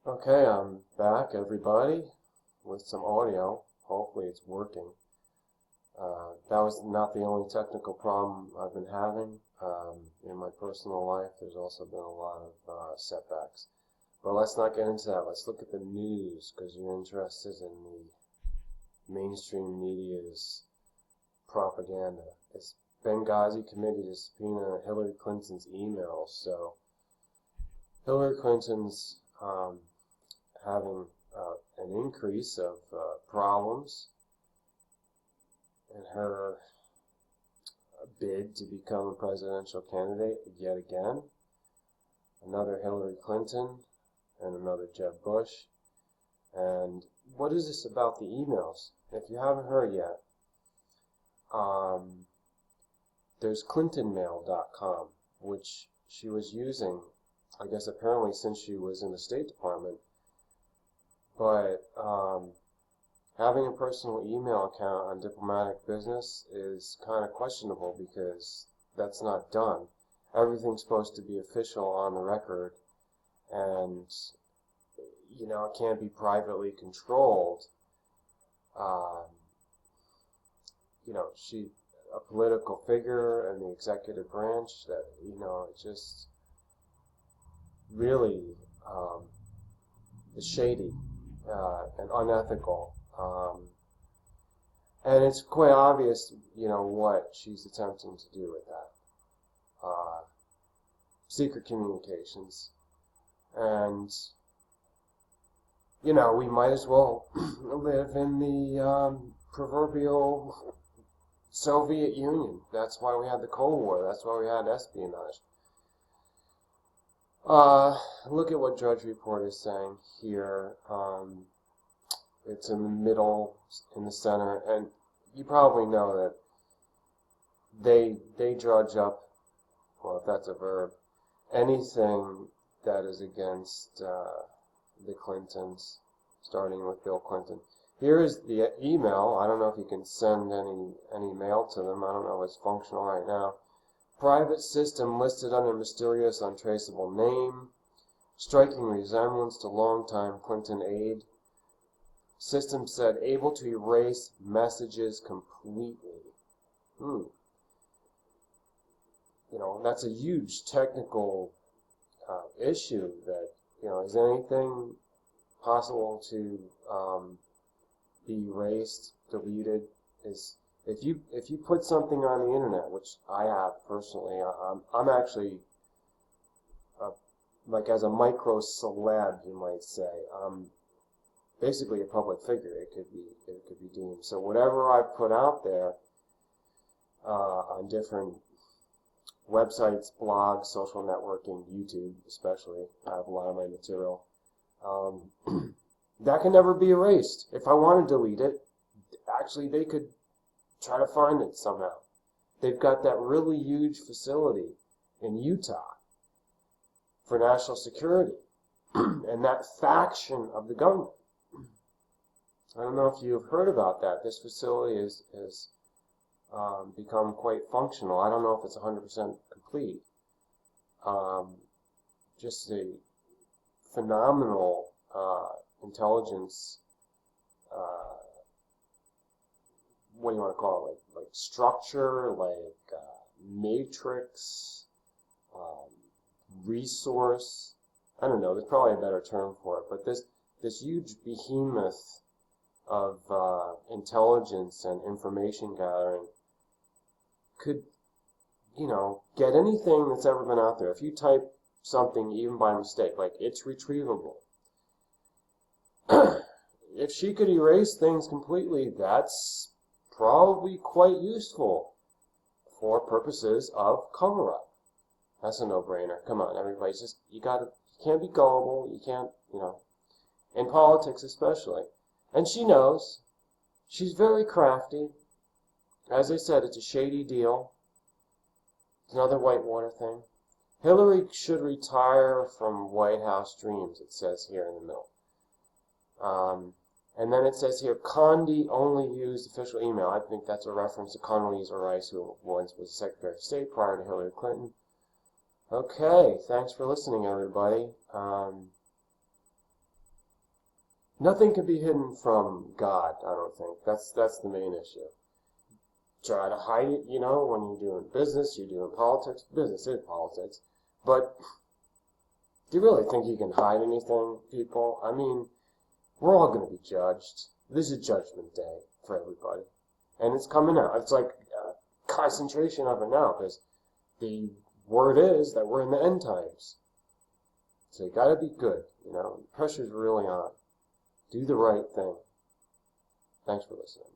Okay, I'm back, everybody, with some audio. Hopefully it's working. That was not the only technical problem I've been having. In my personal life, there's also been a lot of setbacks. But let's not get into that. Let's look at the news, because you're interested in the mainstream media's propaganda. It's Benghazi committee to subpoena Hillary Clinton's emails. So Hillary Clinton's having an increase of problems in her bid to become a presidential candidate yet again. Another Hillary Clinton and another Jeb Bush. And what is this about the emails? If you haven't heard yet, there's ClintonMail.com, which she was using, I guess apparently since she was in the State Department. But having a personal email account on diplomatic business is kind of questionable because that's not done. Everything's supposed to be official on the record, and it can't be privately controlled. She's a political figure in the executive branch that it just really is shady and unethical. And it's quite obvious, what she's attempting to do with that. Secret communications. And, we might as well live in the proverbial Soviet Union. That's why we had the Cold War. That's why we had espionage. Look at what Drudge Report is saying here. It's in the middle, in the center, and you probably know that they drudge up, well, if that's a verb, anything that is against the Clintons, starting with Bill Clinton. Here is the email. I don't know if you can send any mail to them. I don't know if it's functional right now. Private system listed under mysterious untraceable name. Striking resemblance to longtime Clinton aide. System said able to erase messages completely. That's a huge technical issue that, is anything possible to be erased, deleted? If you put something on the internet, which I have personally, I'm actually like as a micro celeb, you might say. Basically a public figure. It could be deemed. So whatever I put out there on different websites, blogs, social networking, YouTube especially, I have a lot of my material. That can never be erased. If I want to delete it, actually they could try to find it somehow. They've got that really huge facility in Utah for national security, and that faction of the government. I don't know if you've heard about that. This facility has become quite functional. I don't know if it's 100% complete. Just a phenomenal intelligence, what do you want to call it? Like structure, like matrix, resource. I don't know. There's probably a better term for it. But this huge behemoth of intelligence and information gathering could, get anything that's ever been out there. If you type something even by mistake, like it's retrievable. If she could erase things completely, that's probably quite useful for purposes of cover-up. That's a no-brainer. Come on, everybody, you can't be gullible. You can't, in politics especially. And she knows. She's very crafty. As I said, it's a shady deal. It's another Whitewater thing. Hillary should retire from White House dreams, it says here in the middle. And then it says here, Condi only used official email. I think that's a reference to Condoleezza Rice, who once was Secretary of State prior to Hillary Clinton. Okay, thanks for listening, everybody. Nothing can be hidden from God, I don't think. That's the main issue. Try to hide it, when you're doing business, you're doing politics. Business is politics. But do you really think you can hide anything, people? I mean, we're all going to be judged. This is Judgment Day for everybody. And it's coming out. It's like a concentration of it now, because the word is that we're in the end times. So you got to be good, The pressure's really on. Do the right thing. Thanks for listening.